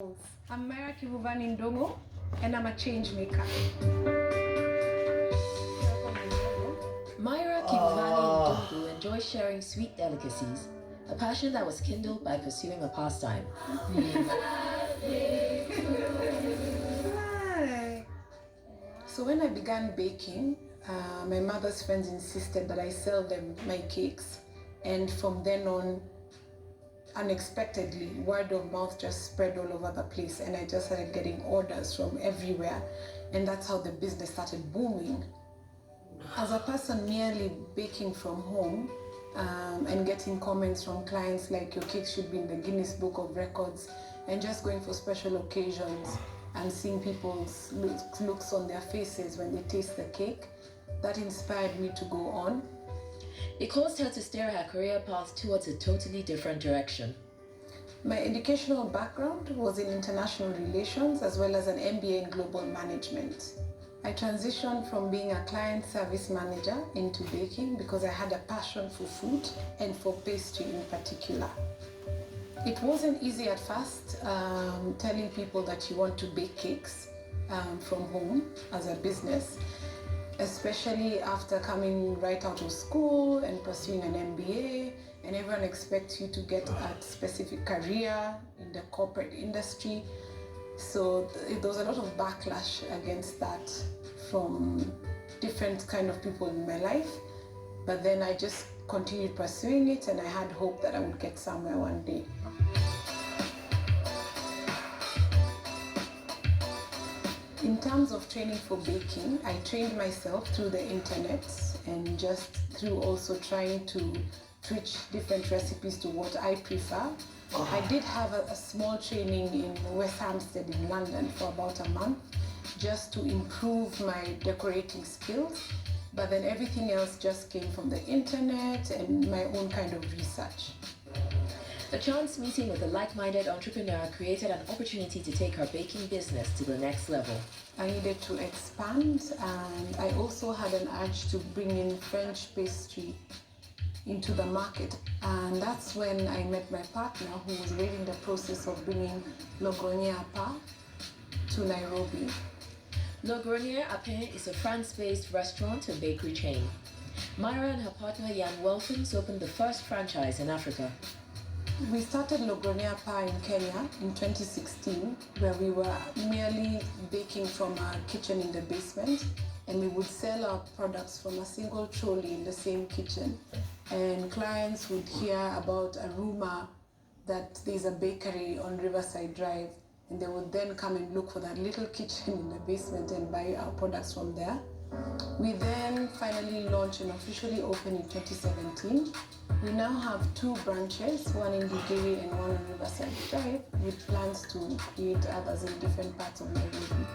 I'm Myra Kivuvani Ndongo, and I'm a change maker. Myra Kivuvani Ndongo enjoys sharing sweet delicacies, a passion that was kindled by pursuing a pastime. So when I began baking, my mother's friends insisted that I sell them my cakes, and from then on, unexpectedly, word of mouth just spread all over the place, and I just started getting orders from everywhere, and that's how the business started booming. As a person merely baking from home and getting comments from clients like your cake should be in the Guinness Book of Records, and just going for special occasions and seeing people's looks on their faces when they taste the cake, that inspired me to go on. It caused her to steer her career path towards a totally different direction. My educational background was in international relations as well as an MBA in global management. I transitioned from being a client service manager into baking because I had a passion for food and for pastry in particular. It wasn't easy at first, telling people that you want to bake cakes from home as a business, especially after coming right out of school and pursuing an MBA, and everyone expects you to get a specific career in the corporate industry. So there was a lot of backlash against that from different kind of people in my life. But then I just continued pursuing it, and I had hope that I would get somewhere one day. In terms of training for baking, I trained myself through the internet and just through also trying to switch different recipes to what I prefer. I did have a small training in West Hampstead in London for about a month just to improve my decorating skills, but then everything else just came from the internet and my own kind of research. A chance meeting with a like-minded entrepreneur created an opportunity to take her baking business to the next level. I needed to expand, and I also had an urge to bring in French pastry into the market, and that's when I met my partner, who was already in the process of bringing Le Grenier à Pain to Nairobi. Le Grenier à Pain is a France-based restaurant and bakery chain. Myra and her partner Jan Welfens opened the first franchise in Africa. We started Le Grenier à Pain in Kenya in 2016, where we were merely baking from our kitchen in the basement, and we would sell our products from a single trolley in the same kitchen. And clients would hear about a rumor that there's a bakery on Riverside Drive, and they would then come and look for that little kitchen in the basement and buy our products from there. We then finally launched and officially opened in 2017. We now have 2 branches, one in Gigiri and one on Riverside Drive, with plans to create others in different parts of Nairobi.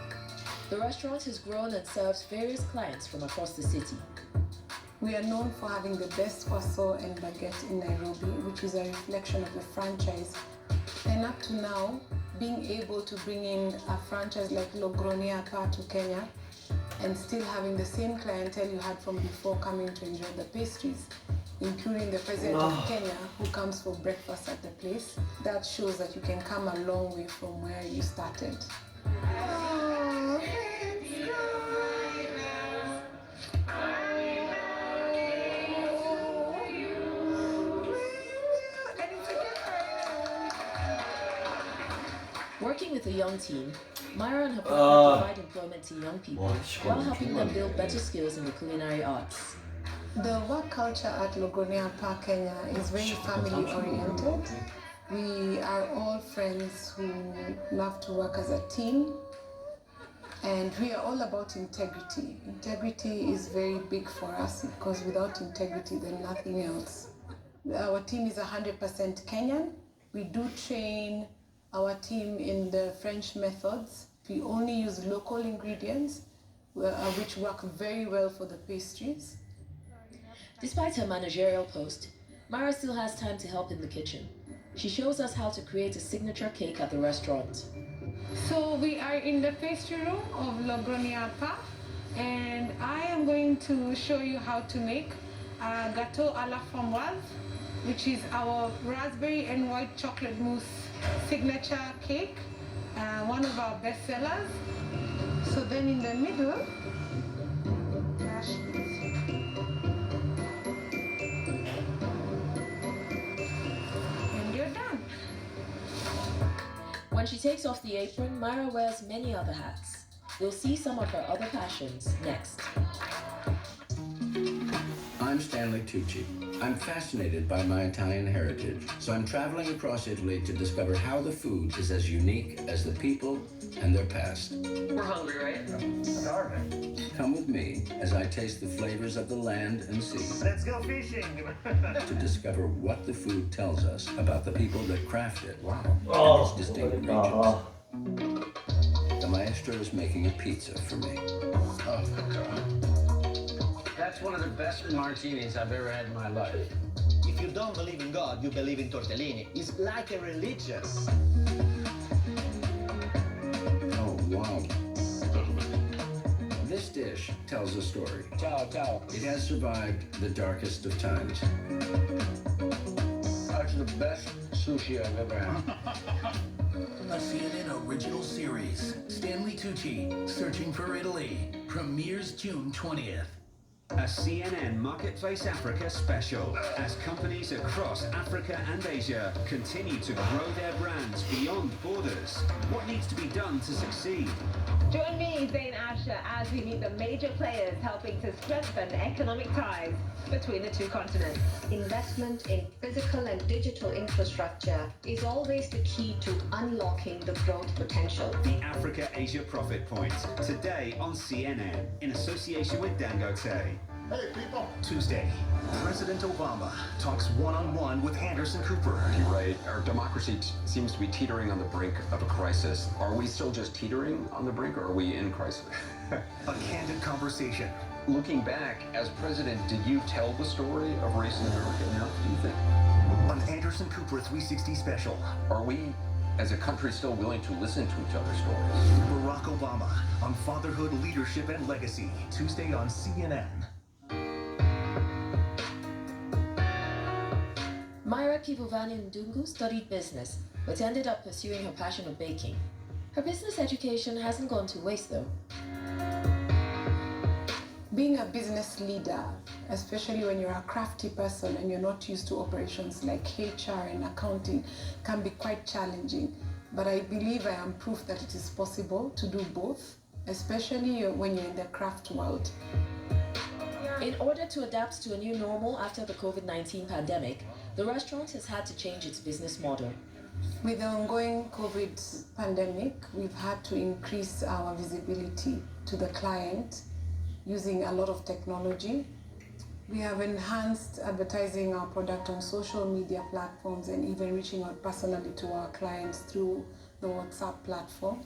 The restaurant has grown and serves various clients from across the city. We are known for having the best croissant and baguette in Nairobi, which is a reflection of the franchise. And up to now, being able to bring in a franchise like Le Grenier à Pain to Kenya and still having the same clientele you had from before coming to enjoy the pastries, including the president of Kenya who comes for breakfast at the place, that shows that you can come a long way from where you started. Working with a young team, Myra and her partner provide employment to young people while helping them build better skills in the culinary arts. The work culture at Le Grenier à Pain Kenya is very family oriented. We are all friends who love to work as a team, and we are all about integrity. Integrity is very big for us because without integrity, then nothing else. Our team is 100% Kenyan. We do train our team in the French methods. We only use local ingredients, which work very well for the pastries. Despite her managerial post, Myra still has time to help in the kitchen. She shows us how to create a signature cake at the restaurant. So we are in the pastry room of Le Grenier à Pain, and I am going to show you how to make a gâteau à la framboise, which is our raspberry and white chocolate mousse signature cake one of our best sellers. So then in the middle, dash it. And you're done. When she takes off the apron, Myra wears many other hats. You'll see some of her other passions next. I'm Stanley Tucci. I'm fascinated by my Italian heritage, so I'm traveling across Italy to discover how the food is as unique as the people and their past. We're hungry, right? Starving. Come with me as I taste the flavors of the land and sea Let's go fishing. to discover what the food tells us about the people that craft it and its distinct regions. The maestro is making a pizza for me. Oh, God. That's one of the best martinis I've ever had in my life. If you don't believe in God, you believe in tortellini. It's like a religion. Oh, wow. This dish tells a story. Ciao, ciao. It has survived the darkest of times. That's the best sushi I've ever had. A CNN original series, Stanley Tucci, Searching for Italy, premieres June 20th. A CNN Marketplace Africa special as companies across Africa and Asia continue to grow their brands beyond borders. What needs to be done to succeed? Join me, Zain Asher, as we meet the major players helping to strengthen economic ties between the two continents. Investment in physical and digital infrastructure is always the key to unlocking the growth potential. The Africa-Asia Profit Point, today on CNN, in association with Dangote. Hey, people. Tuesday, President Obama talks one-on-one with Anderson Cooper. You're right. Our democracy seems to be teetering on the brink of a crisis. Are we still just teetering on the brink, or are we in crisis? A candid conversation. Looking back, as president, did you tell the story of race in America enough, do you think? An Anderson Cooper 360 special. Are we, as a country, still willing to listen to each other's stories? Barack Obama on fatherhood, leadership, and legacy. Tuesday on CNN. Myra Kivuvani Ndungu studied business, but ended up pursuing her passion of baking. Her business education hasn't gone to waste though. Being a business leader, especially when you're a crafty person and you're not used to operations like HR and accounting, can be quite challenging. But I believe I am proof that it is possible to do both, especially when you're in the craft world. In order to adapt to a new normal after the COVID-19 pandemic, the restaurant has had to change its business model. With the ongoing COVID pandemic, we've had to increase our visibility to the client using a lot of technology. We have enhanced advertising our product on social media platforms and even reaching out personally to our clients through the WhatsApp platform.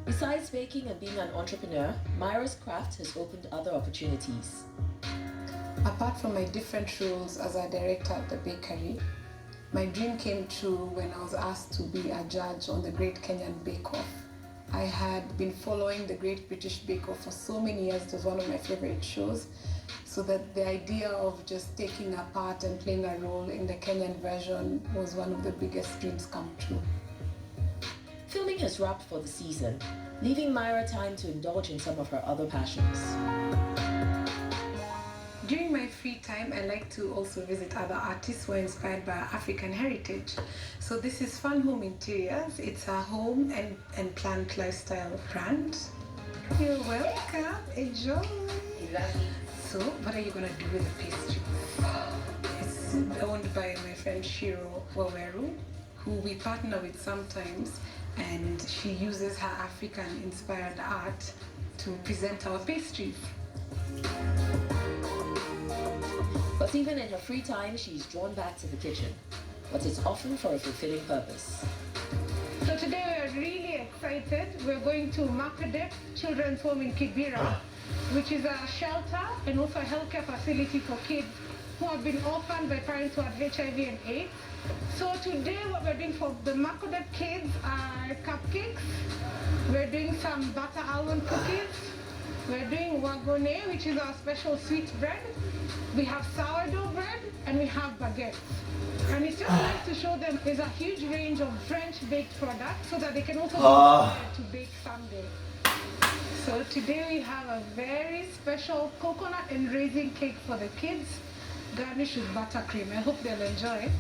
Besides baking and being an entrepreneur, Myra's craft has opened other opportunities. Apart from my different roles as a director at the bakery, my dream came true when I was asked to be a judge on the Great Kenyan Bake Off. I had been following the Great British Bake Off for so many years. It was one of my favorite shows. So that the idea of just taking a part and playing a role in the Kenyan version was one of the biggest dreams come true. Filming has wrapped for the season, leaving Myra time to indulge in some of her other passions. During my free time, I like to also visit other artists who are inspired by African heritage. So this is Fun Home Interiors. It's a home and plant lifestyle brand. You're welcome. Enjoy. So what are you going to do with the pastry? It's owned by my friend Shiro Waweru, who we partner with sometimes, and she uses her African-inspired art to present our pastries. But even in her free time, she's drawn back to the kitchen. But it's often for a fulfilling purpose. So today we're really excited. We're going to Makadep Children's Home in Kibera, which is a shelter and also a healthcare facility for kids who have been orphaned by parents who have HIV and AIDS. So today what we're doing for the Makadep kids are cupcakes. We're doing some butter almond cookies. We're doing wagone, which is our special sweet bread. We have sourdough bread and we have baguette. And it's just nice to show them there's a huge range of French baked products so that they can also be inspired to bake someday. So today we have a very special coconut and raisin cake for the kids, garnished with buttercream. I hope they'll enjoy.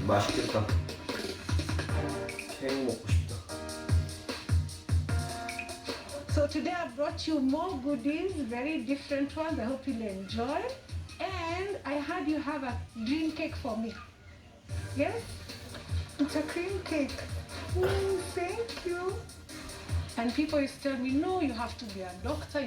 맛있겠다. 케이크 먹고 싶다. So today I brought you more goodies, very different ones. I hope you'll enjoy. And I heard you have a dream cake for me. Yes? It's a cream cake. Thank you. And people used to tell me, no, you have to be a doctor.